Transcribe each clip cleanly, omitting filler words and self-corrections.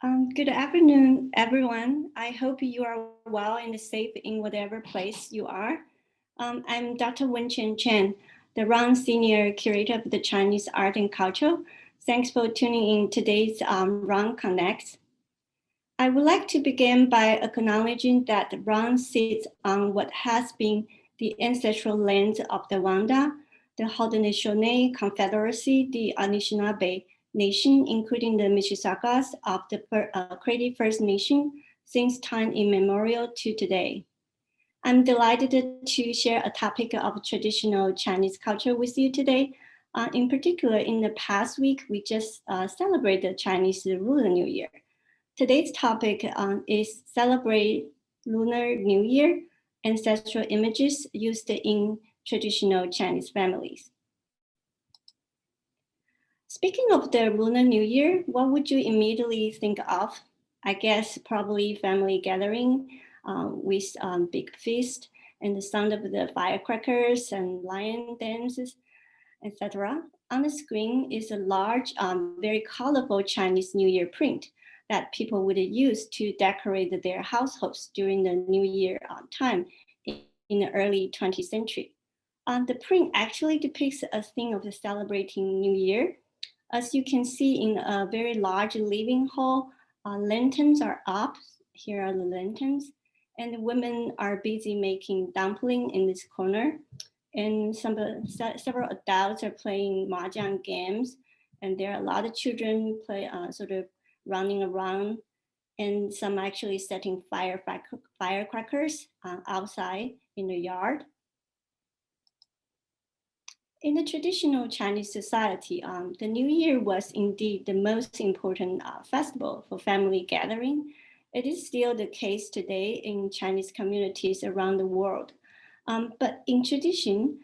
Good afternoon, everyone. I hope you are well and safe in whatever place you are. I'm Dr. Wen-chien, the ROM Senior Curator of the Chinese Art and Culture. Thanks for tuning in today's ROM Connects. I would like to begin by acknowledging that ROM sits on what has been the ancestral lands of the Wanda, the Haudenosaunee Confederacy, the Anishinaabe Nation, including the Mississaugas of the Credit First Nation, since time immemorial to today. I'm delighted to share a topic of traditional Chinese culture with you today. In particular, in the past week, we just celebrated Chinese Lunar New Year. Today's topic is celebrate Lunar New Year, ancestral images used in traditional Chinese families. Speaking of the Lunar New Year, what would you immediately think of? I guess probably family gathering with big feast and the sound of the firecrackers and lion dances, etc. On the screen is a large, very colorful Chinese New Year print that people would use to decorate their households during the New Year time in the early 20th century. The print actually depicts a theme of celebrating New Year. As you can see in a very large living hall, lanterns are up. Here are the lanterns. And the women are busy making dumpling in this corner. And several adults are playing mahjong games. And there are a lot of children sort of running around. And some actually setting firecrackers outside in the yard. In the traditional Chinese society, the New Year was indeed the most important festival for family gathering. It is still the case today in Chinese communities around the world. But in tradition,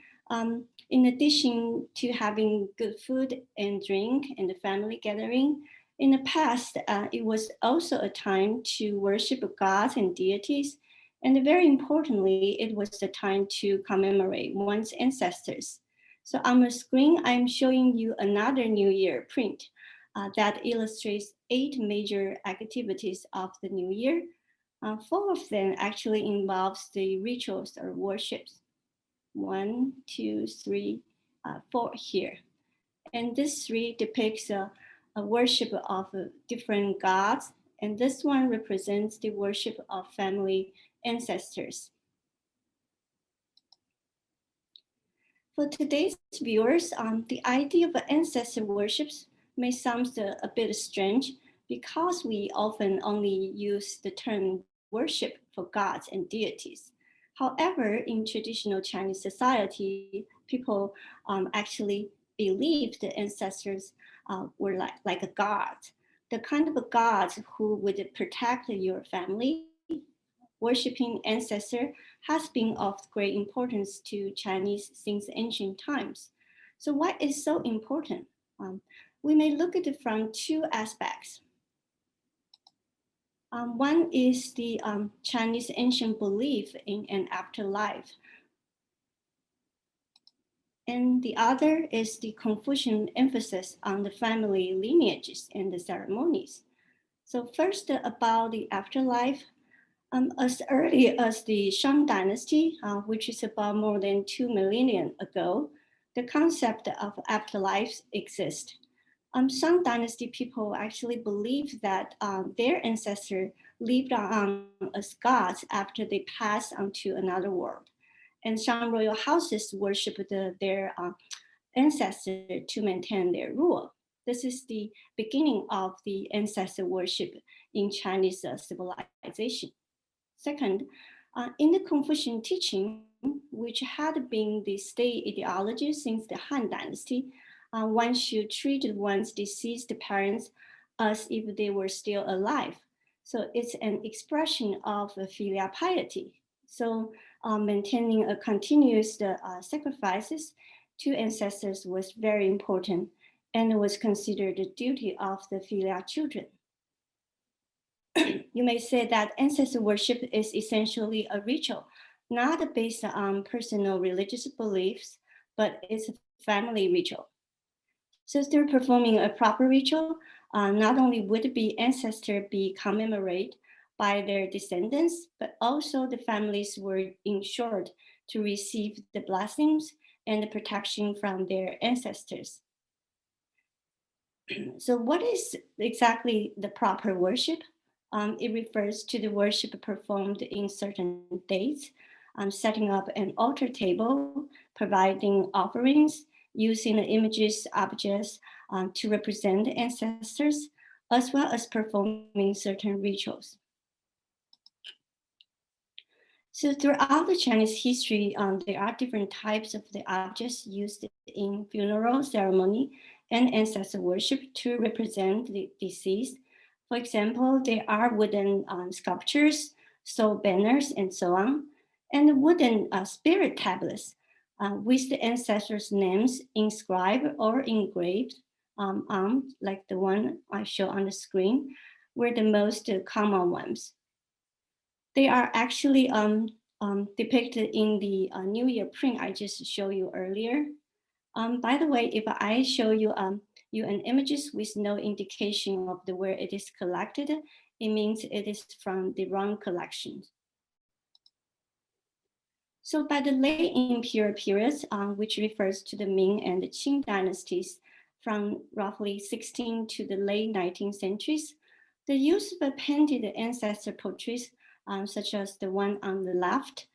in addition to having good food and drink and the family gathering, in the past, it was also a time to worship gods and deities. And very importantly, it was the time to commemorate one's ancestors. So on the screen, I'm showing you another New Year print that illustrates 8 major activities of the New Year. 4 of them actually involves the rituals or worships. 1, 2, 3, 4 here. And this 3 depicts a worship of different gods. And this one represents the worship of family ancestors. For today's viewers, the idea of ancestor worships may sound a bit strange because we often only use the term worship for gods and deities. However, in traditional Chinese society, people actually believed the ancestors were like a god, the kind of a god who would protect your family. Worshipping ancestor has been of great importance to Chinese since ancient times. So why is so important? We may look at it from 2 aspects. One is the Chinese ancient belief in an afterlife. And the other is the Confucian emphasis on the family lineages and the ceremonies. So first about the afterlife. As early as the Shang Dynasty, which is about more than 2 millennia ago, the concept of afterlife exists. Shang Dynasty people actually believed that their ancestors lived on as gods after they passed on to another world. And Shang royal houses worshipped their ancestors to maintain their rule. This is the beginning of the ancestor worship in Chinese civilization. Second, in the Confucian teaching, which had been the state ideology since the Han Dynasty, one should treat one's deceased parents as if they were still alive. So it's an expression of filial piety. So maintaining a continuous sacrifices to ancestors was very important and was considered the duty of the filial children. You may say that ancestor worship is essentially a ritual, not based on personal religious beliefs, but it's a family ritual. So through performing a proper ritual, not only would the ancestor be commemorated by their descendants, but also the families were ensured to receive the blessings and the protection from their ancestors. So what is exactly the proper worship? It refers to the worship performed in certain days, setting up an altar table, providing offerings, using the images, objects to represent the ancestors, as well as performing certain rituals. So throughout the Chinese history, there are different types of the objects used in funeral ceremony and ancestor worship to represent the deceased. For example, there are wooden sculptures, soul banners, and so on, and wooden spirit tablets with the ancestors' names inscribed or engraved on, like the one I show on the screen, were the most common ones. They are actually depicted in the New Year print I just showed you earlier. By the way, if I show you an images with no indication of the where it is collected, it means it is from the wrong collection. So by the late Imperial periods, which refers to the Ming and the Qing dynasties from roughly 16 to the late 19th centuries, the use of painted ancestor portraits, such as the one on the left,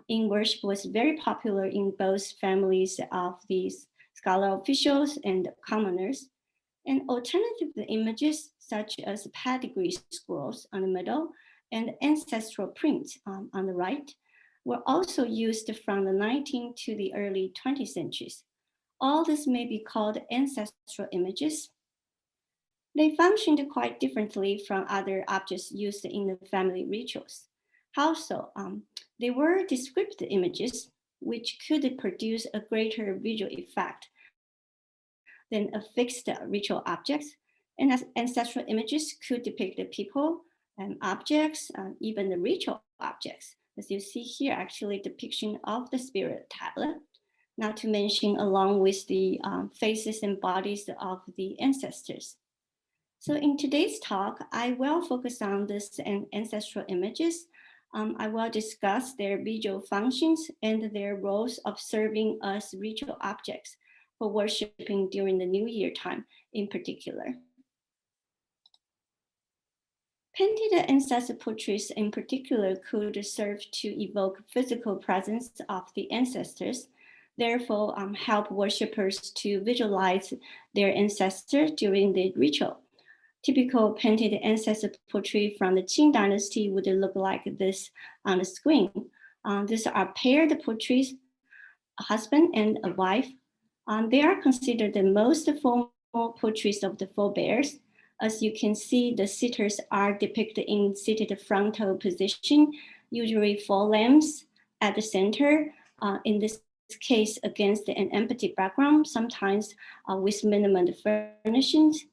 in worship was very popular in both families of these scholar officials and commoners. And alternative images, such as pedigree scrolls on the middle and ancestral prints on the right, were also used from the 19th to the early 20th centuries. All this may be called ancestral images. They functioned quite differently from other objects used in the family rituals. How so? They were descriptive images, which could produce a greater visual effect than a fixed ritual objects. And as ancestral images could depict the people and objects, even the ritual objects. As you see here, actually depiction of the spirit tablet, not to mention along with the faces and bodies of the ancestors. So in today's talk, I will focus on this ancestral images. I will discuss their visual functions and their roles of serving as ritual objects for worshiping during the New Year time in particular. Painted ancestor portraits in particular could serve to evoke physical presence of the ancestors, therefore help worshippers to visualize their ancestors during the ritual. Typical painted ancestor portrait from the Qing dynasty would look like this on the screen. These are paired portraits, a husband and a wife. They are considered the most formal portraits of the forebears. As you can see, the sitters are depicted in seated frontal position, usually four limbs at the center. In this case, against an empty background, sometimes with minimum furnishings.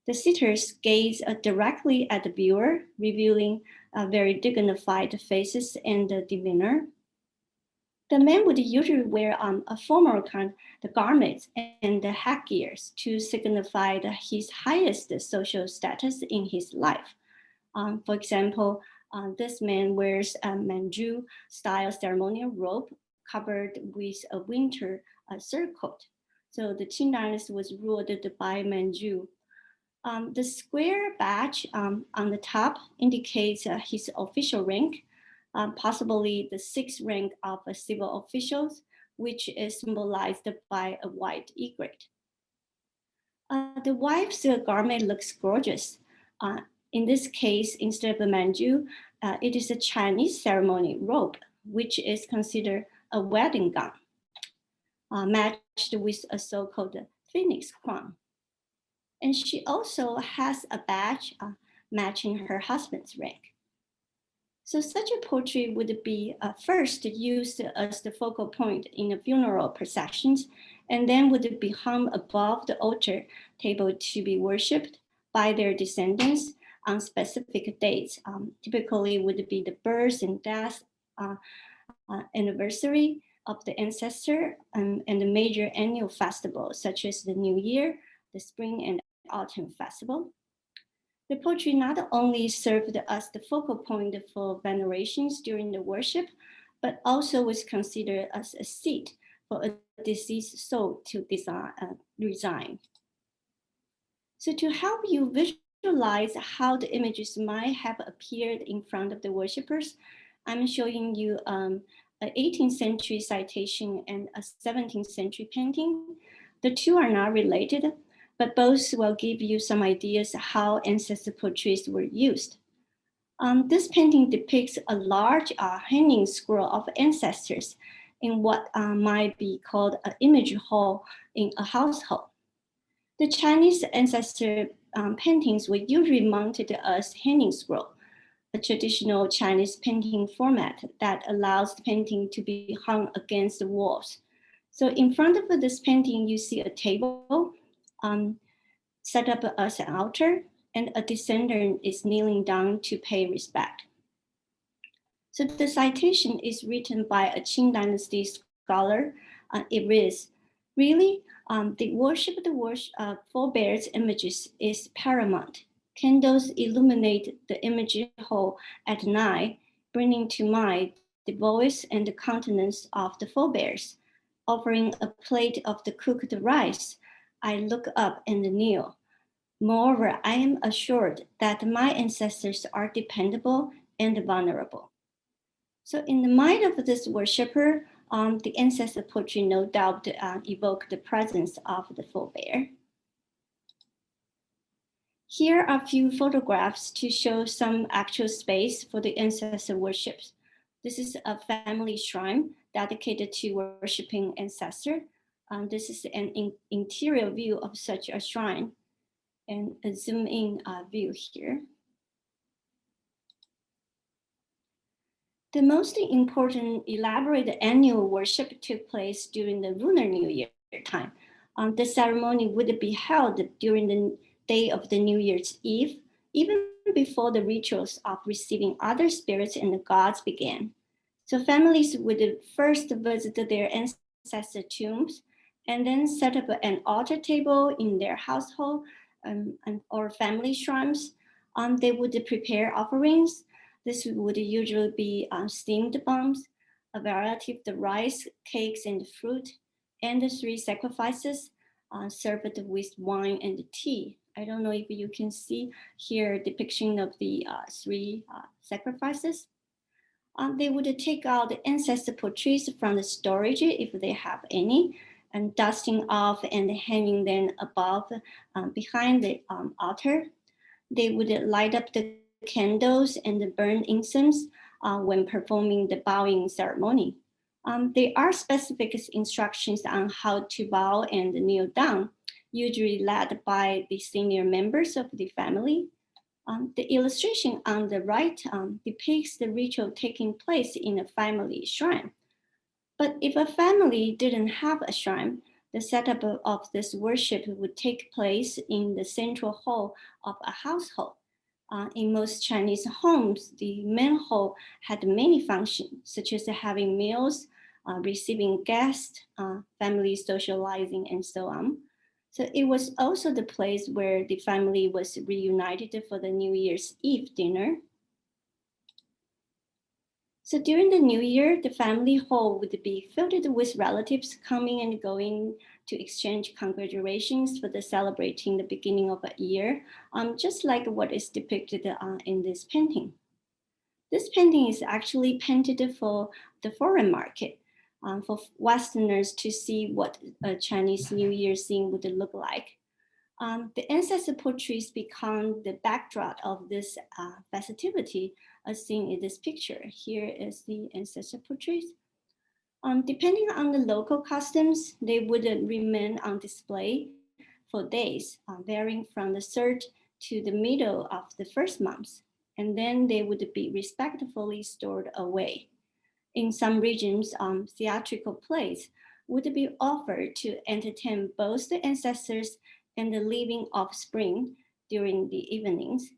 The sitters gaze directly at the viewer, revealing very dignified faces and demeanor. The man would usually wear a formal the garments and the headgears to signify his highest social status in his life. For example, this man wears a Manchu-style ceremonial robe covered with a winter surcoat. So the Qing dynasty was ruled by Manchu. The square badge on the top indicates his official rank, possibly the sixth rank of civil officials, which is symbolized by a white egret. The wife's garment looks gorgeous. In this case, instead of a manju, it is a Chinese ceremony robe, which is considered a wedding gown, matched with a so-called phoenix crown. And she also has a badge matching her husband's rank. So such a portrait would be first used as the focal point in the funeral processions, and then would be hung above the altar table to be worshipped by their descendants on specific dates. Typically would be the birth and death anniversary of the ancestor and the major annual festivals such as the New Year, the spring and autumn festival. The portrait not only served as the focal point for venerations during the worship, but also was considered as a seat for a deceased soul to resign. So to help you visualize how the images might have appeared in front of the worshippers, I'm showing you an 18th century citation and a 17th century painting. The two are not related, but both will give you some ideas how ancestor portraits were used. This painting depicts a large hanging scroll of ancestors in what might be called an image hall in a household. The Chinese ancestor paintings were usually mounted as hanging scroll, a traditional Chinese painting format that allows the painting to be hung against the walls. So in front of this painting, you see a table set up as an altar, and a descendant is kneeling down to pay respect. So the citation is written by a Qing Dynasty scholar. It reads, really, the worship of the forebears images is paramount. Candles illuminate the image hall at night, bringing to mind the voice and the countenance of the forebears. Offering a plate of the cooked rice, I look up and kneel. Moreover, I am assured that my ancestors are dependable and vulnerable. So in the mind of this worshipper, the ancestor portrait no doubt evoke the presence of the forebear. Here are a few photographs to show some actual space for the ancestor worships. This is a family shrine dedicated to worshiping ancestor. This is an interior view of such a shrine, and a zoom in view here. The most important elaborate annual worship took place during the Lunar New Year time. The ceremony would be held during the day of the New Year's Eve, even before the rituals of receiving other spirits and the gods began. So families would first visit their ancestor tombs and then set up an altar table in their household or family shrines. They would prepare offerings. This would usually be steamed buns, a variety of the rice, cakes, and fruit, and the three sacrifices served with wine and tea. I don't know if you can see here a depiction of the three sacrifices. They would take out the ancestor portraits from the storage if they have any, and dusting off and hanging them above behind the altar. They would light up the candles and burn incense when performing the bowing ceremony. There are specific instructions on how to bow and kneel down, usually led by the senior members of the family. The illustration on the right depicts the ritual taking place in a family shrine. But if a family didn't have a shrine, the setup of this worship would take place in the central hall of a household. In most Chinese homes, the main hall had many functions, such as having meals, receiving guests, family socializing, and so on. So it was also the place where the family was reunited for the New Year's Eve dinner. So during the New Year, the family hall would be filled with relatives coming and going to exchange congratulations for the celebrating the beginning of a year, just like what is depicted in this painting. This painting is actually painted for the foreign market, for Westerners to see what a Chinese New Year scene would look like. The ancestor portraits become the backdrop of this festivity as seen in this picture. Here is the ancestor portraits. Depending on the local customs, they would remain on display for days, varying from the third to the middle of the first month, and then they would be respectfully stored away. In some regions, theatrical plays would be offered to entertain both the ancestors and the living offspring during the evenings.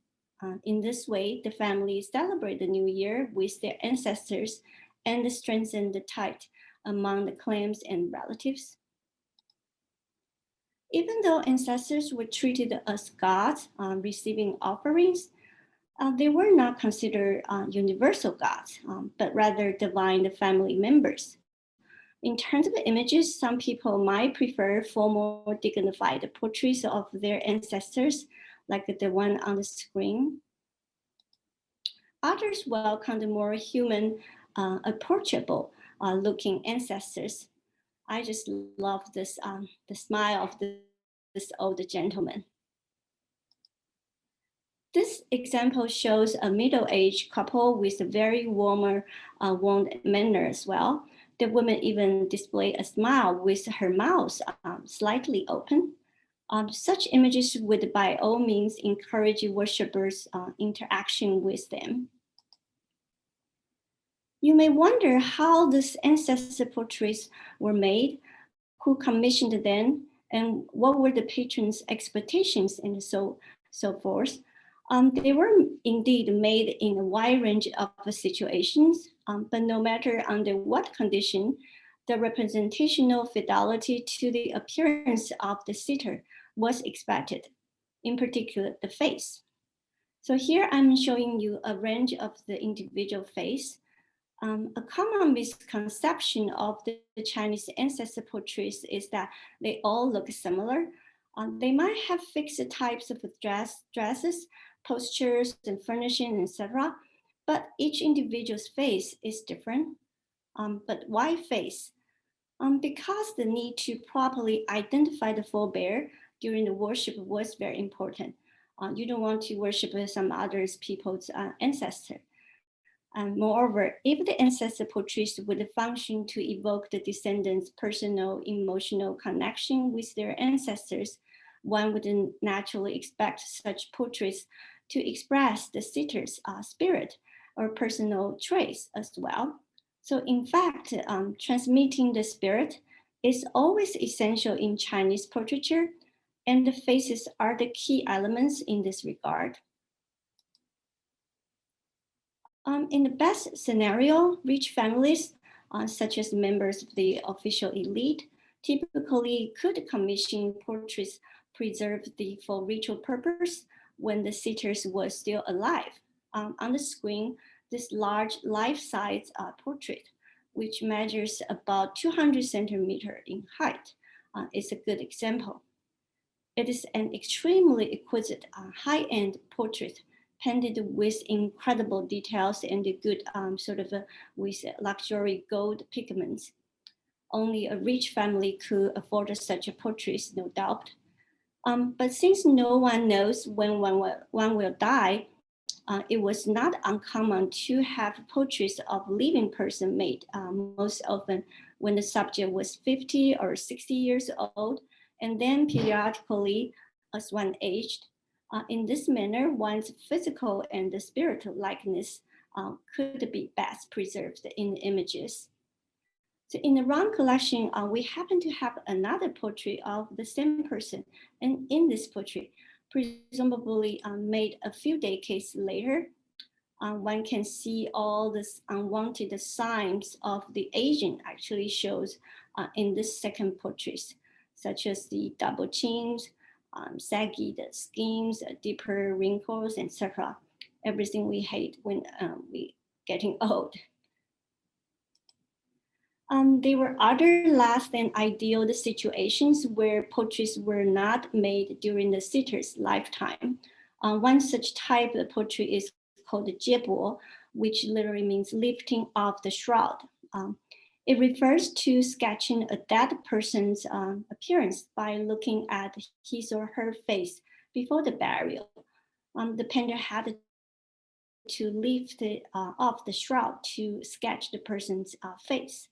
In this way, the family celebrate the new year with their ancestors and strengthen the tie among the clans and relatives. Even though ancestors were treated as gods, receiving offerings, they were not considered universal gods, but rather divine family members. In terms of images, some people might prefer formal, dignified portraits of their ancestors, like the one on the screen. Others welcome the more human, approachable looking ancestors. I just love this, the smile of this old gentleman. This example shows a middle-aged couple with a very warm manner as well. The woman even displayed a smile with her mouth slightly open. Such images would by all means encourage worshippers' interaction with them. You may wonder how these ancestor portraits were made, who commissioned them, and what were the patrons' expectations, and so forth. They were indeed made in a wide range of situations, but no matter under what condition, the representational fidelity to the appearance of the sitter was expected, in particular the face. So here I'm showing you a range of the individual face. A common misconception of the Chinese ancestor portraits is that they all look similar. They might have fixed types of dresses, postures, and furnishing, etc. But each individual's face is different. But why face? Because the need to properly identify the forebear during the worship was very important. You don't want to worship some other people's ancestor. And moreover, if the ancestor portraits would function to evoke the descendants' personal emotional connection with their ancestors, one would naturally expect such portraits to express the sitter's spirit or personal traits as well. So in fact, transmitting the spirit is always essential in Chinese portraiture, and the faces are the key elements in this regard. In the best scenario, rich families, such as members of the official elite, typically could commission portraits preserved for ritual purpose when the sitters were still alive. On the screen, this large life-size portrait, which measures about 200 centimeters in height, is a good example. It is an extremely exquisite, high-end portrait painted with incredible details and good with luxury gold pigments. Only a rich family could afford such a portrait, no doubt. But since no one knows when one will die, it was not uncommon to have portraits of living person made most often when the subject was 50 or 60 years old, and then periodically as one aged. In this manner, one's physical and the spiritual likeness could be best preserved in images. So in the ROM collection, we happen to have another portrait of the same person. And in this portrait, presumably made a few decades later, one can see all these unwanted signs of the aging actually shows in this second portrait, such as the double chins, saggy skins, deeper wrinkles, etc. Everything we hate when we getting old. There were other less than ideal situations where portraits were not made during the sitter's lifetime. One such type of portrait is called Jibbu, which literally means lifting of the shroud. It refers to sketching a dead person's appearance by looking at his or her face before the burial. The painter had to lift off the shroud to sketch the person's face.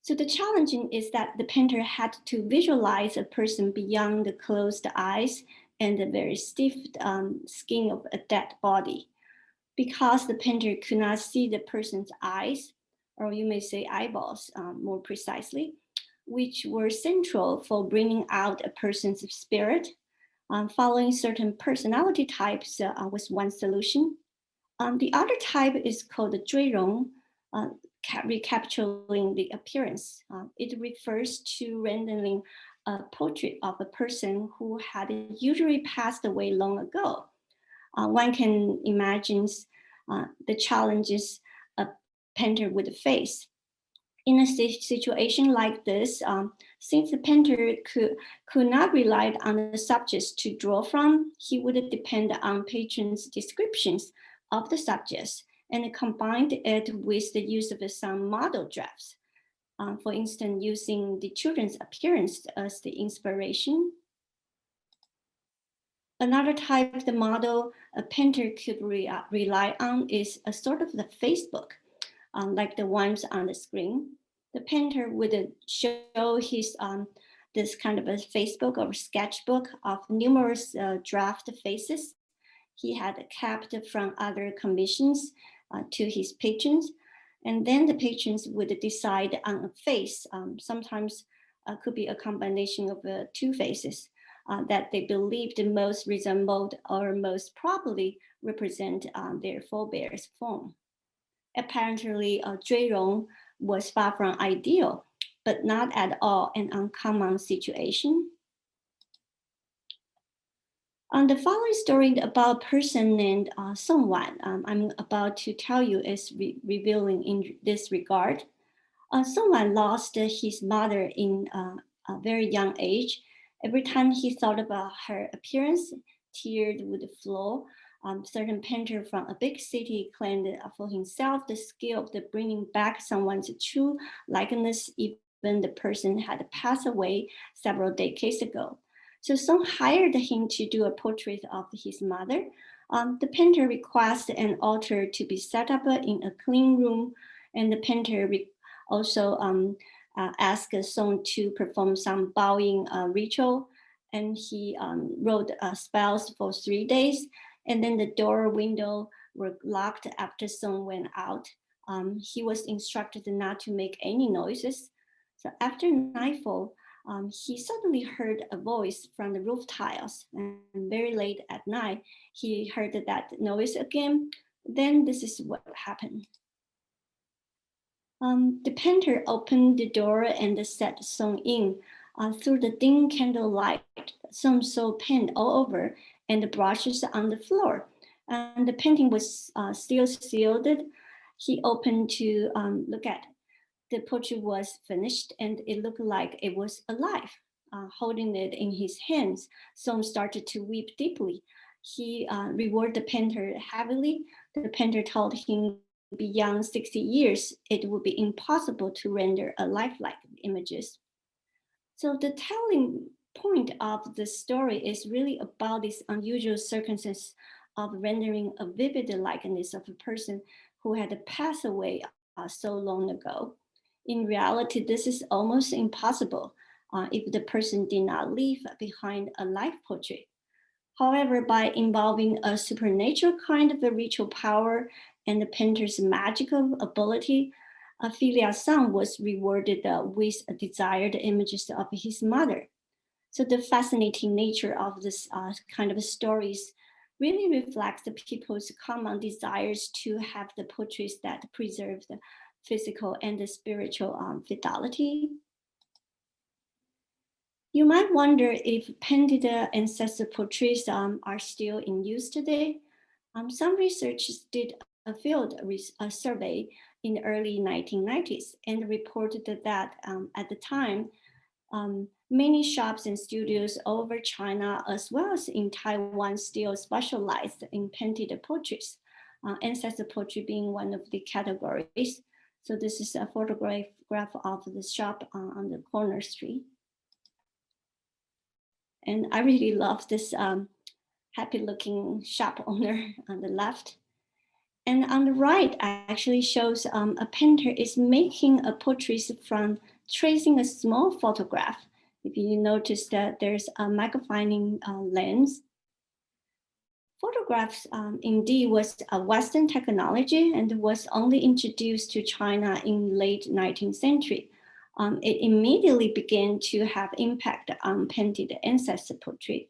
So the challenging is that the painter had to visualize a person beyond the closed eyes and the very stiff skin of a dead body. Because the painter could not see the person's eyes, or you may say eyeballs more precisely, which were central for bringing out a person's spirit. Following certain personality types was one solution. The other type is called the 追容, recapturing the appearance. It refers to rendering a portrait of a person who had usually passed away long ago. One can imagine the challenges a painter would face. In a situation like this, since the painter could not rely on the subjects to draw from, he would depend on patrons' descriptions of the subjects and combined it with the use of some model drafts. For instance, using the children's appearance as the inspiration. Another type of the model a painter could rely on is a sort of the Facebook, like the ones on the screen. The painter would show his this kind of a Facebook or sketchbook of numerous draft faces he had kept from other commissions to his patrons. And then the patrons would decide on a face, sometimes could be a combination of two faces that they believed most resembled or most probably represent their forebears' form. Apparently, Zhuirong was far from ideal, but not at all an uncommon situation. The following story about a person named Song Wan I'm about to tell you is revealing in this regard. Song Wan lost his mother in a very young age. Every time he thought about her appearance, tears would flow. Certain painter from a big city claimed for himself the skill of the bringing back someone's true likeness, even the person had passed away several decades ago. So Song hired him to do a portrait of his mother. The painter requested an altar to be set up in a clean room, and the painter also asked Song to perform some bowing ritual, and he wrote spells for 3 days, and then the door window were locked after Song went out. He was instructed not to make any noises. So after nightfall, he suddenly heard a voice from the roof tiles, and very late at night, he heard that noise again. Then this is what happened. The painter opened the door and set Song in. Through the dim candlelight, Song saw paint all over and the brushes on the floor. And the painting was still sealed. He opened to look at. The portrait was finished and it looked like it was alive. Holding it in his hands, Song started to weep deeply. He rewarded the painter heavily. The painter told him beyond 60 years, it would be impossible to render a lifelike images. So the telling point of the story is really about this unusual circumstance of rendering a vivid likeness of a person who had passed away so long ago. In reality, this is almost impossible if the person did not leave behind a life portrait. However, by involving a supernatural kind of a ritual power and the painter's magical ability, Philia Song was rewarded with desired images of his mother. So the fascinating nature of this kind of stories really reflects the people's common desires to have the portraits that preserve the physical and the spiritual fidelity. You might wonder if painted ancestor portraits are still in use today. Some researchers did a field survey in the early 1990s and reported that at the time, many shops and studios all over China, as well as in Taiwan, still specialized in painted portraits, ancestor portrait being one of the categories. So this is a photograph of the shop on the corner street. And I really love this happy looking shop owner on the left. And on the right actually shows a painter is making a portrait from tracing a small photograph. If you notice that there's a magnifying lens. Photographs indeed was a Western technology and was only introduced to China in late 19th century. It immediately began to have impact on painted ancestor portrait.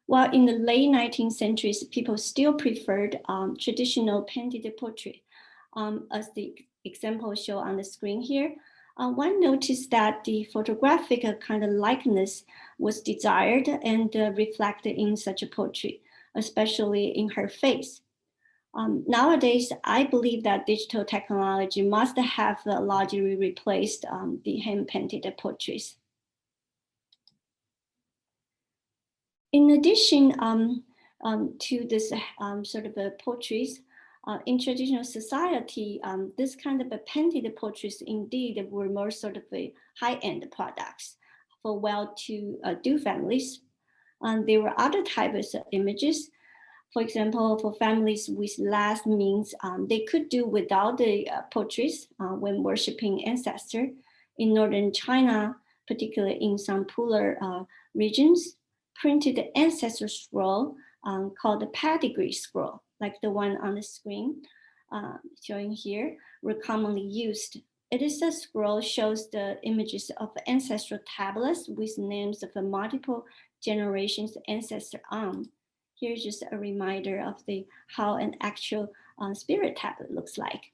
While in the late 19th centuries, people still preferred traditional painted portrait. As the example shown on the screen here, One noticed that the photographic kind of likeness was desired and reflected in such a portrait, especially in her face. Nowadays, I believe that digital technology must have largely replaced the hand-painted portraits. In addition to this sort of portraits, in traditional society, this kind of painted portraits indeed were more sort of high-end products for well-to-do families. There were other types of images. For example, for families with less means, they could do without the portraits when worshiping ancestors. In northern China, particularly in some polar regions, printed ancestor scroll called the pedigree scroll, like the one on the screen showing here, were commonly used. It is a scroll shows the images of ancestral tablets with names of multiple generations ancestor on. Here's just a reminder of how an actual spirit tablet looks like.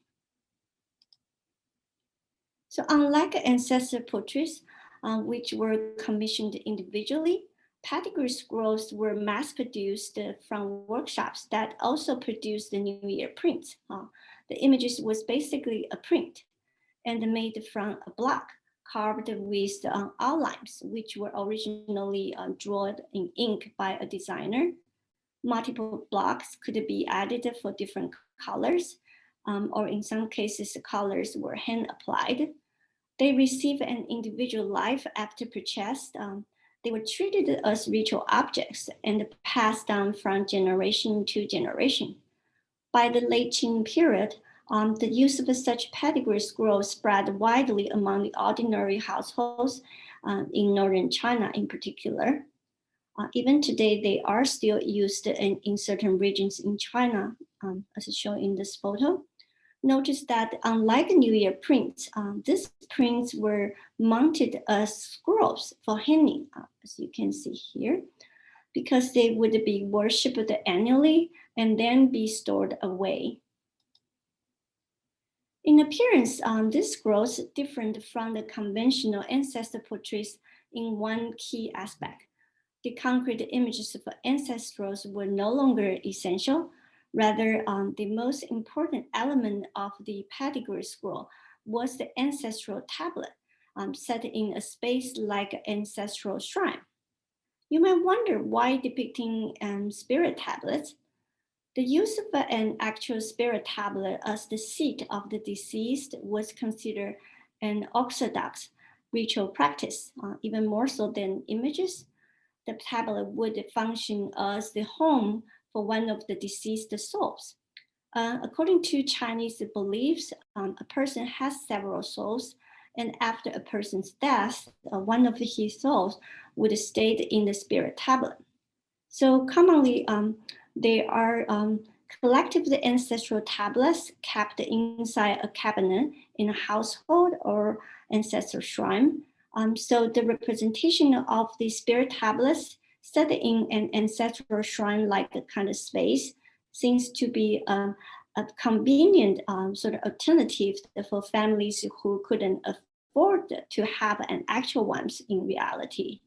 So unlike ancestor portraits, which were commissioned individually, pedigree scrolls were mass-produced from workshops that also produced the New Year prints. The images was basically a print and made from a block carved with outlines, which were originally drawn in ink by a designer. Multiple blocks could be added for different colors, or in some cases, the colors were hand applied. They receive an individual life after purchase. They were treated as ritual objects and passed down from generation to generation. By the late Qing period, the use of such pedigree scrolls spread widely among the ordinary households in northern China in particular. Even today, they are still used in certain regions in China, as shown in this photo. Notice that unlike New Year prints, these prints were mounted as scrolls for hanging, as you can see here, because they would be worshipped annually and then be stored away. In appearance, these scrolls differed from the conventional ancestor portraits in one key aspect. The concrete images of ancestrals were no longer essential. Rather, the most important element of the pedigree scroll was the ancestral tablet set in a space like ancestral shrine. You might wonder why depicting spirit tablets. The use of an actual spirit tablet as the seat of the deceased was considered an orthodox ritual practice, even more so than images. The tablet would function as the home for one of the deceased souls. According to Chinese beliefs, a person has several souls, and after a person's death, one of his souls would stay in the spirit tablet. So commonly, they are collectively ancestral tablets kept inside a cabinet in a household or ancestral shrine. So the representation of the spirit tablets set in an ancestral shrine-like kind of space seems to be a convenient sort of alternative for families who couldn't afford to have an actual ones in reality.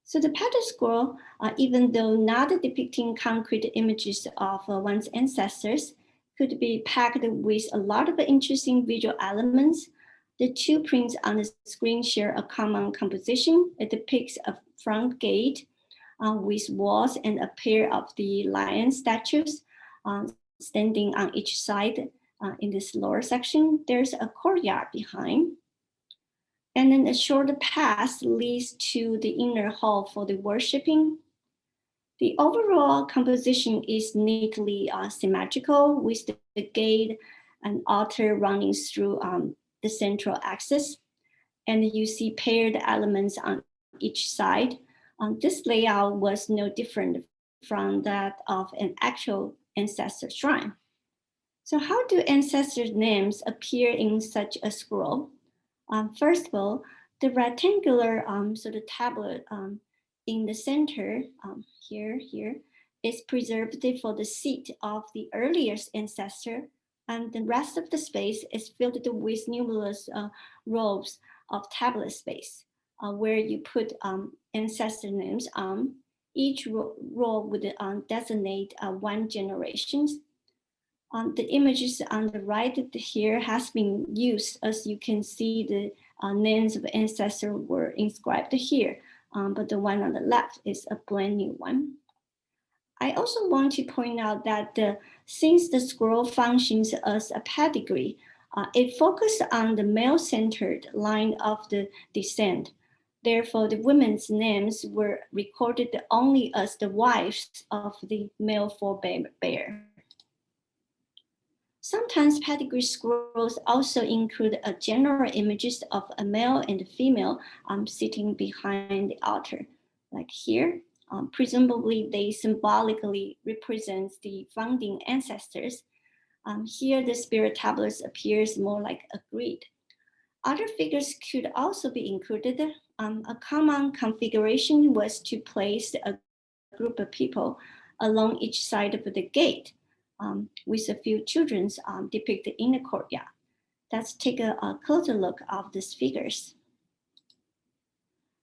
So the pedigree scroll, even though not depicting concrete images of one's ancestors, could be packed with a lot of interesting visual elements. The two prints on the screen share a common composition. It depicts a front gate with walls and a pair of the lion statues standing on each side. In this lower section, there's a courtyard behind. And then a short path leads to the inner hall for the worshiping. The overall composition is neatly symmetrical with the gate and altar running through the central axis. And you see paired elements on each side. This layout was no different from that of an actual ancestor shrine. So how do ancestor names appear in such a scroll? First of all, the rectangular sort of tablet in the center here is preserved for the seat of the earliest ancestor, and the rest of the space is filled with numerous rows of tablet space, where you put ancestor names on. Each row would designate one generation. The images on the right here has been used. As you can see, the names of ancestors were inscribed here, but the one on the left is a brand new one. I also want to point out that since the scroll functions as a pedigree, it focused on the male-centered line of the descent. Therefore, the women's names were recorded only as the wives of the male forebear. Sometimes pedigree scrolls also include general images of a male and a female sitting behind the altar, like here. Presumably, they symbolically represent the founding ancestors. Here, the spirit tablets appears more like a grid. Other figures could also be included. A common configuration was to place a group of people along each side of the gate, with a few children depicted in the courtyard. Let's take a closer look of these figures.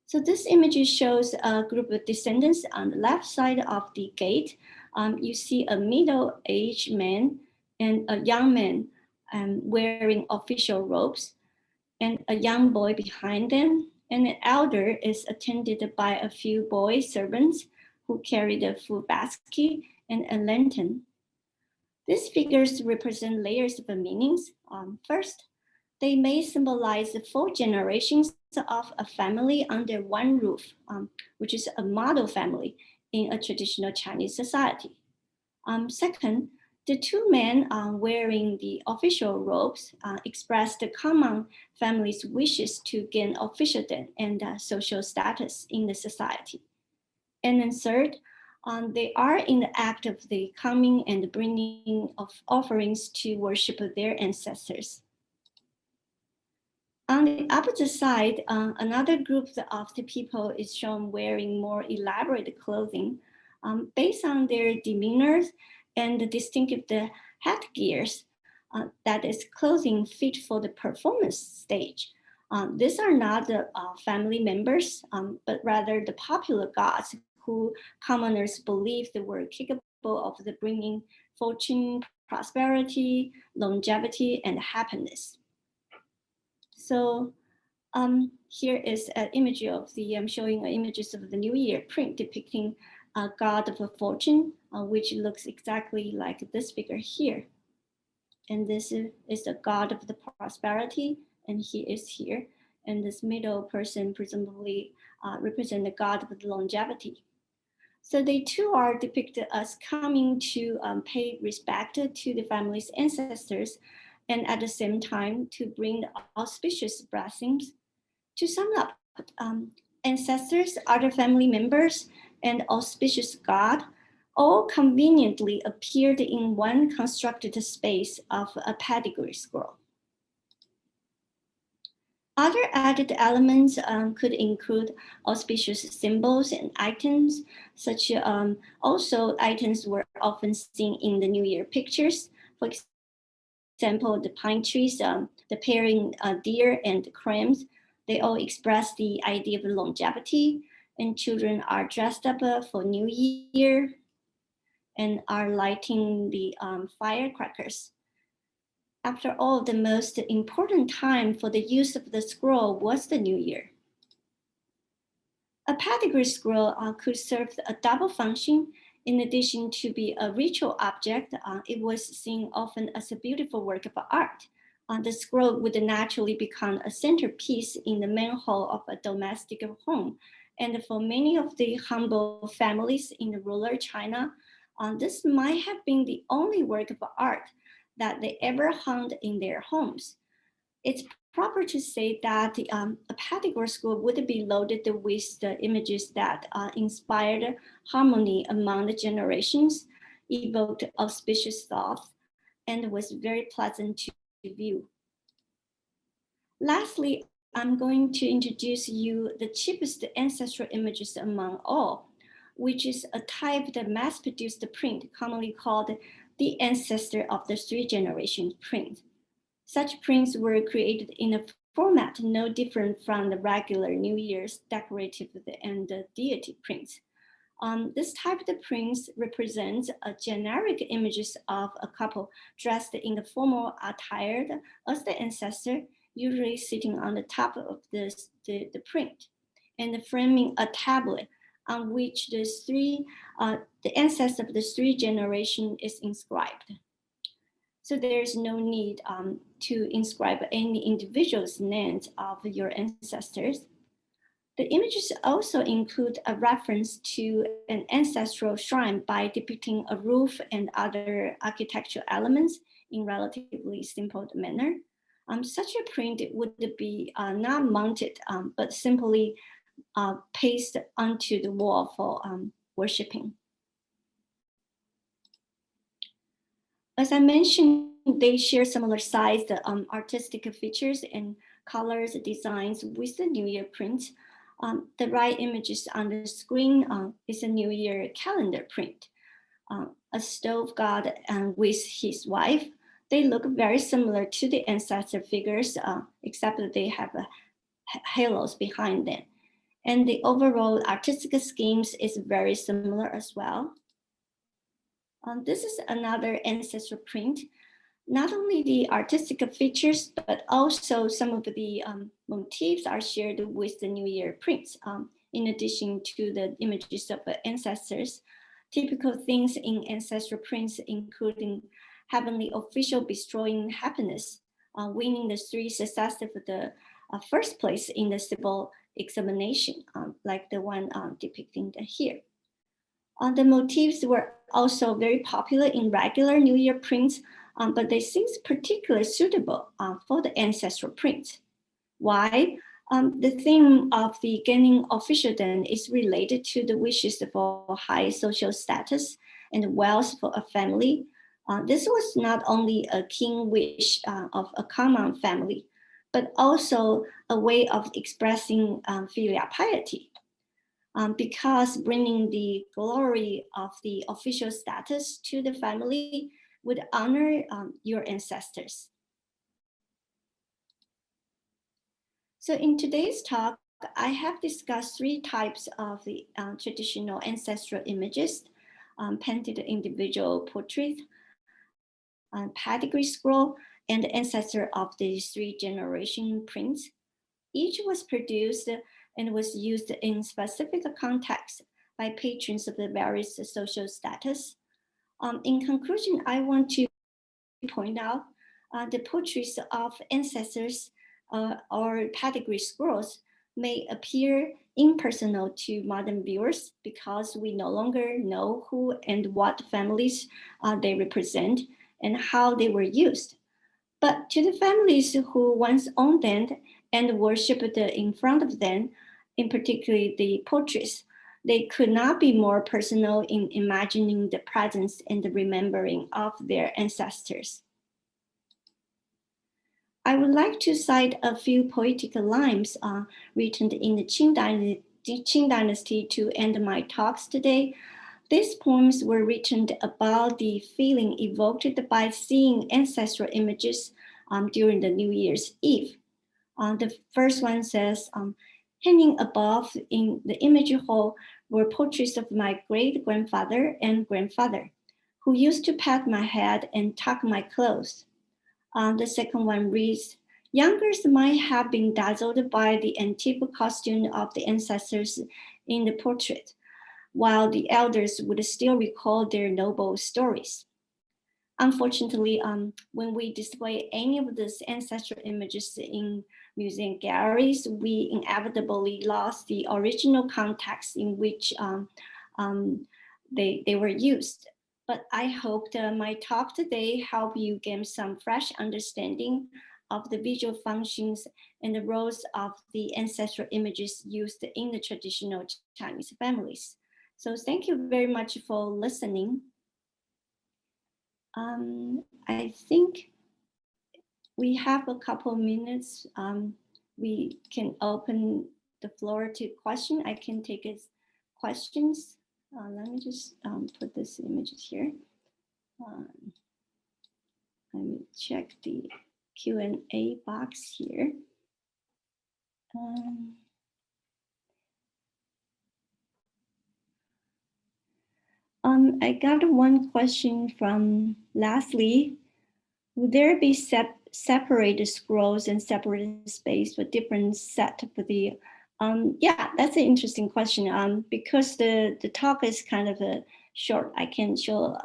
So this image shows a group of descendants on the left side of the gate. You see a middle-aged man and a young man wearing official robes, and a young boy behind them, and an elder is attended by a few boy servants who carry the food basket and a lantern. These figures represent layers of meanings. First, they may symbolize the 4 generations of a family under one roof, which is a model family in a traditional Chinese society. Second, the 2 men wearing the official robes express the common family's wishes to gain officialdom and social status in the society. And then third, they are in the act of the coming and bringing of offerings to worship their ancestors. On the opposite side, another group of the people is shown wearing more elaborate clothing. Based on their demeanors and the distinctive headgears, that is clothing fit for the performance stage. These are not the family members, but rather the popular gods who commoners believed were capable of the bringing fortune, prosperity, longevity, and happiness. So here is an image of I'm showing images of the New Year print depicting a god of fortune, which looks exactly like this figure here. And this is the god of the prosperity, and he is here. And this middle person presumably represent the god of the longevity. So they too are depicted as coming to pay respect to the family's ancestors, and at the same time to bring the auspicious blessings. To sum up, ancestors, other family members, and auspicious God all conveniently appeared in one constructed space of a pedigree scroll. Other added elements could include auspicious symbols and items, such also items were often seen in the New Year pictures. For example, the pine trees, the pairing deer and the crabs, they all express the idea of longevity, and children are dressed up for New Year and are lighting the firecrackers. After all, the most important time for the use of the scroll was the New Year. A pedigree scroll could serve a double function. In addition to be a ritual object, it was seen often as a beautiful work of art. The scroll would naturally become a centerpiece in the main hall of a domestic home. And for many of the humble families in rural China, this might have been the only work of art that they ever hung in their homes. It's proper to say that a pedigree scroll would be loaded with the images that inspired harmony among the generations, evoked auspicious thoughts, and was very pleasant to view. Lastly, I'm going to introduce you the cheapest ancestral images among all, which is a type of mass-produced print commonly called the ancestor of the 3-generation print. Such prints were created in a format no different from the regular New Year's decorative and deity prints. This type of prints represents a generic images of a couple dressed in the formal attire as the ancestor, usually sitting on the top of the print, and framing a tablet on which the ancestor of the 3-generation is inscribed. So there's no need to inscribe any individual's names of your ancestors. The images also include a reference to an ancestral shrine by depicting a roof and other architectural elements in relatively simple manner. Such a print would be not mounted, but simply pasted onto the wall for worshiping. As I mentioned, they share similar sized artistic features and colors, designs with the New Year print. The right images on the screen is a New Year calendar print. A stove god with his wife. They look very similar to the ancestor figures, except that they have halos behind them. And the overall artistic schemes is very similar as well. This is another ancestral print. Not only the artistic features, but also some of the motifs are shared with the New Year prints. In addition to the images of ancestors, typical things in ancestral prints, including heavenly official bestowing happiness, winning the 3 successive the first place in the civil examination, like the one depicted here. The motifs were also very popular in regular New Year prints, but they seem particularly suitable for the ancestral print. Why? The theme of the gaining officialdom is related to the wishes for high social status and wealth for a family. This was not only a keen wish of a common family, but also a way of expressing filial piety. Because bringing the glory of the official status to the family would honor your ancestors. So in today's talk, I have discussed 3 types of the traditional ancestral images: painted individual portrait, pedigree scroll, and ancestor of the 3-generation prints. Each was produced and was used in specific contexts by patrons of the various social status. In conclusion, I want to point out the portraits of ancestors or pedigree scrolls may appear impersonal to modern viewers because we no longer know who and what families they represent and how they were used. But to the families who once owned them and worshipped in front of them, in particular the portraits, they could not be more personal in imagining the presence and the remembering of their ancestors. I would like to cite a few poetic lines written in the Qing Dynasty to end my talks today. These poems were written about the feeling evoked by seeing ancestral images during the New Year's Eve. The first one says, hanging above in the image hall were portraits of my great-grandfather and grandfather, who used to pat my head and tuck my clothes. The second one reads, youngers might have been dazzled by the antique costume of the ancestors in the portrait, while the elders would still recall their noble stories. Unfortunately, when we display any of these ancestral images in museum galleries, we inevitably lost the original context in which they were used. But I hope that my talk today help you gain some fresh understanding of the visual functions and the roles of the ancestral images used in the traditional Chinese families. So thank you very much for listening. I think we have a couple minutes. We can open the floor to question. I can take questions. Let me just put this image here. Let me check the Q&A box here. I got one question from Leslie. Would there be separated scrolls and separated space for different set for the? Yeah, that's an interesting question. Because the talk is kind of a short, I can show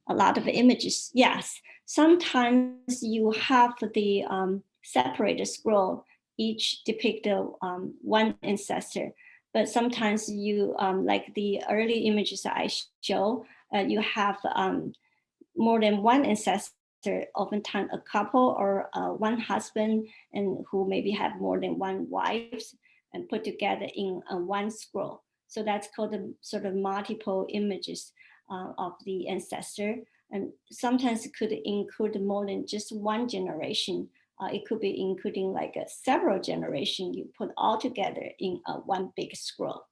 a lot of images. Yes, sometimes you have the separated scroll, each depict one ancestor. But sometimes you, like the early images I show, you have more than one ancestor, oftentimes a couple or one husband, and who maybe have more than one wife, and put together in one scroll. So that's called the sort of multiple images of the ancestor. And sometimes it could include more than just one generation. It could be including like several generations you put all together in one big scroll.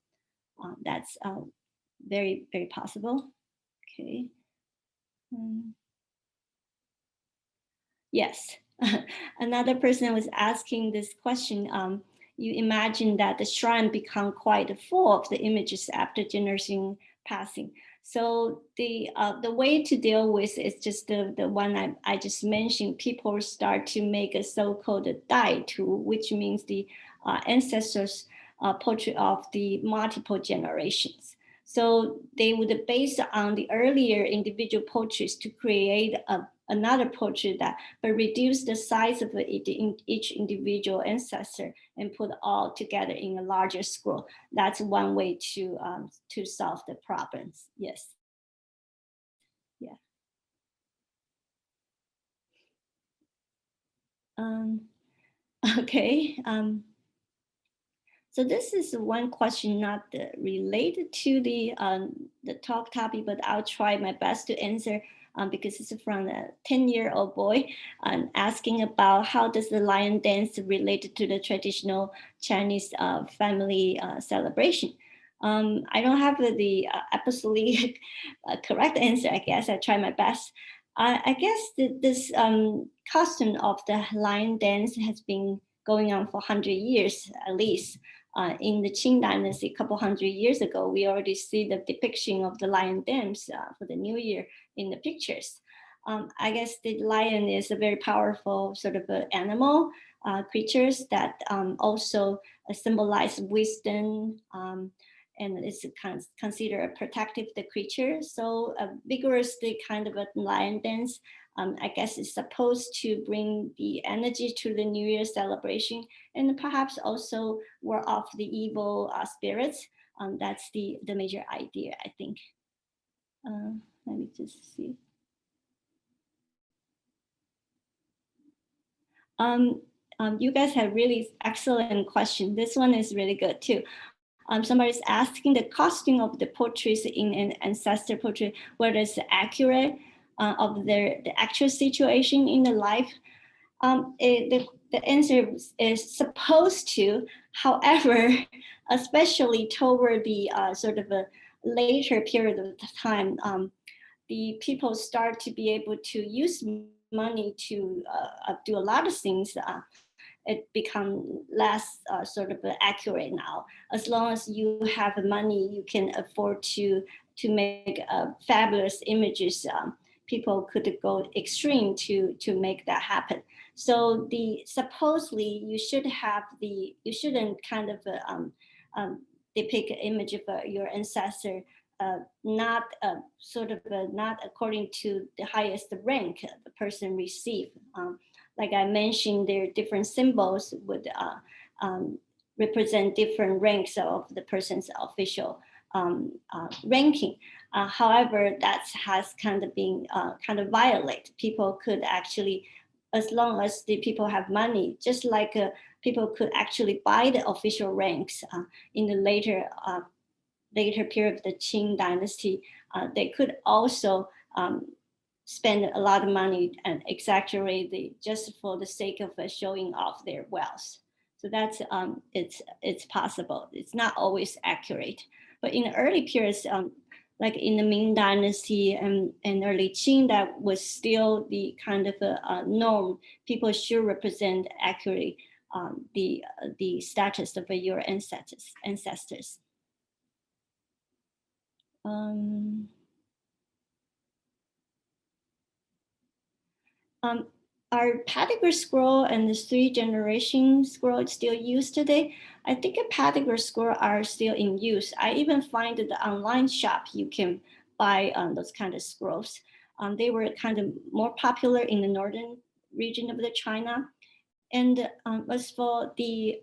That's very, very possible. Okay. Yes. Another person was asking this question. You imagine that the shrine become quite full of the images after generation passing. So the way to deal with is just the one I just mentioned. People start to make a so-called die tool, which means the ancestors portrait of the multiple generations. So they would base on the earlier individual portraits to create another portrait that, but reduce the size of each individual ancestor and put all together in a larger scroll. That's one way to solve the problems. Yes. Yeah. Okay. So this is one question not related to the talk topic, but I'll try my best to answer because it's from a 10-year-old boy asking about how does the lion dance related to the traditional Chinese family celebration. I don't have the absolutely correct answer, I guess. I try my best. I guess this custom of the lion dance has been going on for 100 years at least. In the Qing dynasty, a couple hundred years ago, we already see the depiction of the lion dance for the New Year in the pictures. I guess the lion is a very powerful sort of animal creatures that also symbolize wisdom and is considered a protective the creature. So vigorously kind of a lion dance, I guess it's supposed to bring the energy to the New Year celebration and perhaps also ward off the evil spirits. That's the major idea, I think. Let me just see. You guys have really excellent question. This one is really good too. Somebody's asking the costume of the portraits in an ancestor portrait, whether it's accurate of the actual situation in the life. The answer is supposed to, however, especially toward the sort of a later period of time, the people start to be able to use money to do a lot of things. It becomes less sort of accurate now. As long as you have money, you can afford to make fabulous images. People could go extreme to make that happen. So the supposedly you shouldn't kind of depict an image of your ancestor not sort of not according to the highest rank the person received. Like I mentioned, there are different symbols would represent different ranks of the person's official ranking. However, that has kind of been kind of violated. People could actually, as long as the people have money, just like people could actually buy the official ranks in the later period of the Qing dynasty, they could also spend a lot of money and exaggerate just for the sake of showing off their wealth. So that's it's possible. It's not always accurate, but in the early periods, like in the Ming Dynasty and early Qing, that was still the kind of a norm. People should represent accurately the status of your ancestors. Are pedigree scroll and the 3-generation scroll still used today? I think a pedigree scroll are still in use. I even find that the online shop you can buy those kind of scrolls. They were kind of more popular in the northern region of the China. And as for the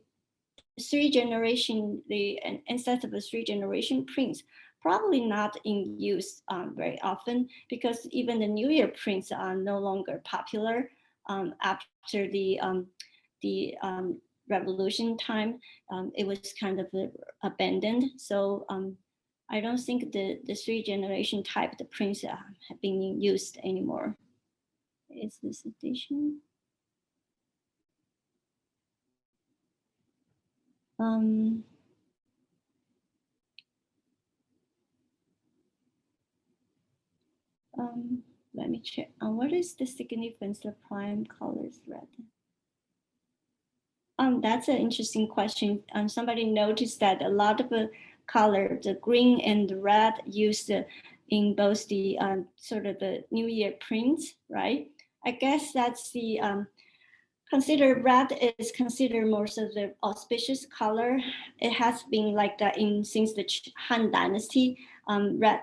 3-generation, the ancestor of the 3-generation prints, probably not in use very often, because even the New Year prints are no longer popular after the revolution time. It was kind of abandoned. So I don't think the 3-generation type, the prints have been used anymore. Is this edition? Let me check. What is the significance of prime colors red? That's an interesting question. Somebody noticed that a lot of the color, the green and the red, used in both the sort of the New Year prints, right? I guess that's the considered red is considered most of the auspicious color. It has been like that since the Han Dynasty. Red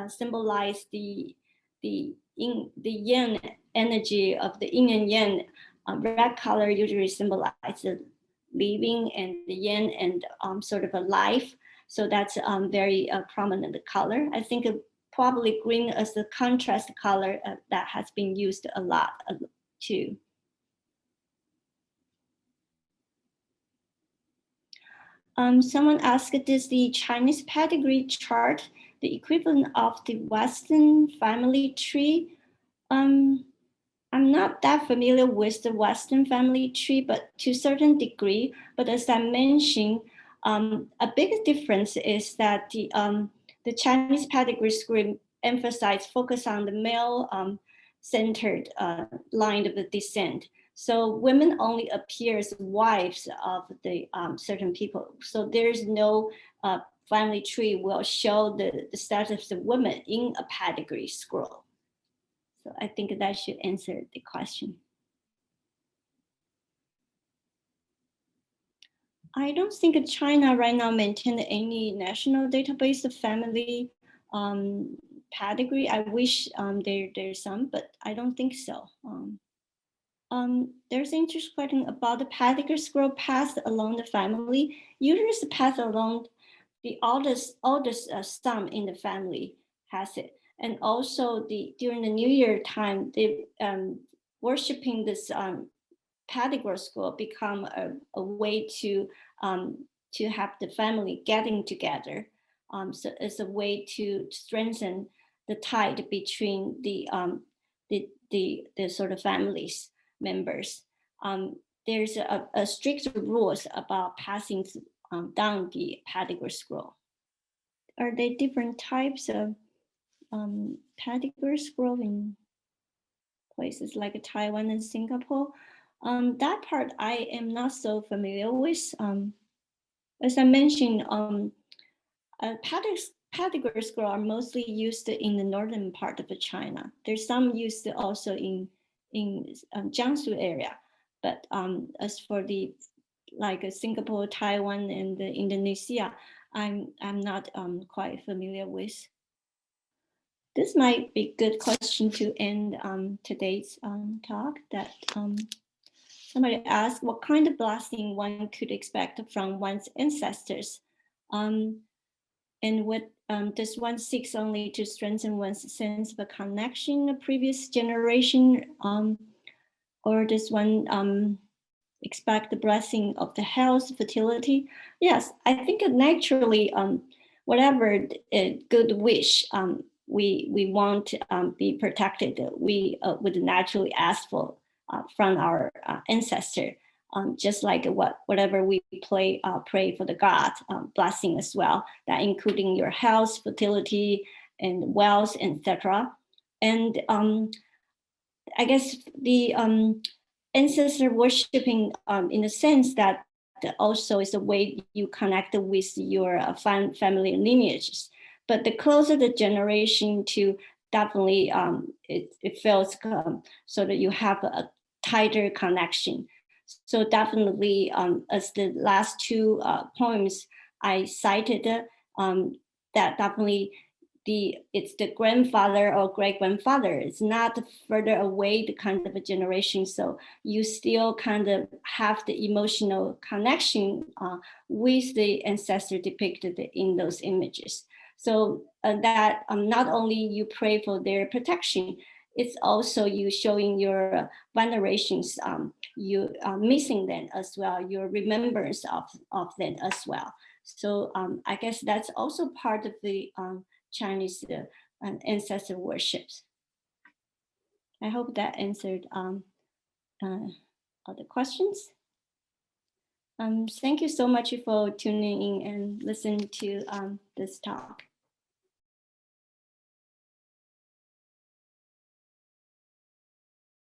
symbolized the yin energy of the yin and yang. Red color usually symbolizes living and the yin and sort of a life. So that's very prominent color. I think probably green as the contrast color that has been used a lot too. Someone asked, is the Chinese pedigree chart the equivalent of the Western family tree? I'm not that familiar with the Western family tree, but to a certain degree. But as I mentioned, a big difference is that the Chinese pedigree screen focus on the male centered line of the descent. So women only appear as wives of the certain people. So there's no family tree will show the status of women in a pedigree scroll. So I think that should answer the question. I don't think China right now maintains any national database of family pedigree. I wish there's some, but I don't think so. There's an interesting question about the pedigree scroll passed along the family. Usually it's passed along the oldest son in the family has it. And also during the New Year time, they worshiping this pedigree scroll become a way to have the family getting together. So it's a way to strengthen the tie between the sort of families members. There's a strict rules about passing down the pedigree scroll. Are there different types of pedigree scroll in places like Taiwan and Singapore? That part I am not so familiar with. As I mentioned, pedigree scroll are mostly used in the northern part of China. There's some used also in Jiangsu area, but as for the like Singapore, Taiwan, and Indonesia, I'm not quite familiar with. This might be a good question to end today's talk. That somebody asked, what kind of blessing one could expect from one's ancestors, and what does one seek only to strengthen one's sense of a connection in a previous generation, or does one expect the blessing of the health, fertility? Yes, I think naturally, whatever good wish we want to be protected, we would naturally ask for from our ancestor, just like whatever we pray for the God blessing as well, that including your health, fertility, and wells, etc. And I guess the ancestor worshiping in the sense that also is a way you connect with your family lineages. But the closer the generation to, definitely it feels so that you have a tighter connection. So definitely, as the last two poems I cited, that definitely it's the grandfather or great grandfather. It's not further away the kind of a generation. So you still kind of have the emotional connection with the ancestor depicted in those images. So that not only you pray for their protection, it's also you showing your venerations, you missing them as well, your remembrance of them as well. So I guess that's also part of the Chinese ancestor worships. I hope that answered all the questions. Thank you so much for tuning in and listening to this talk.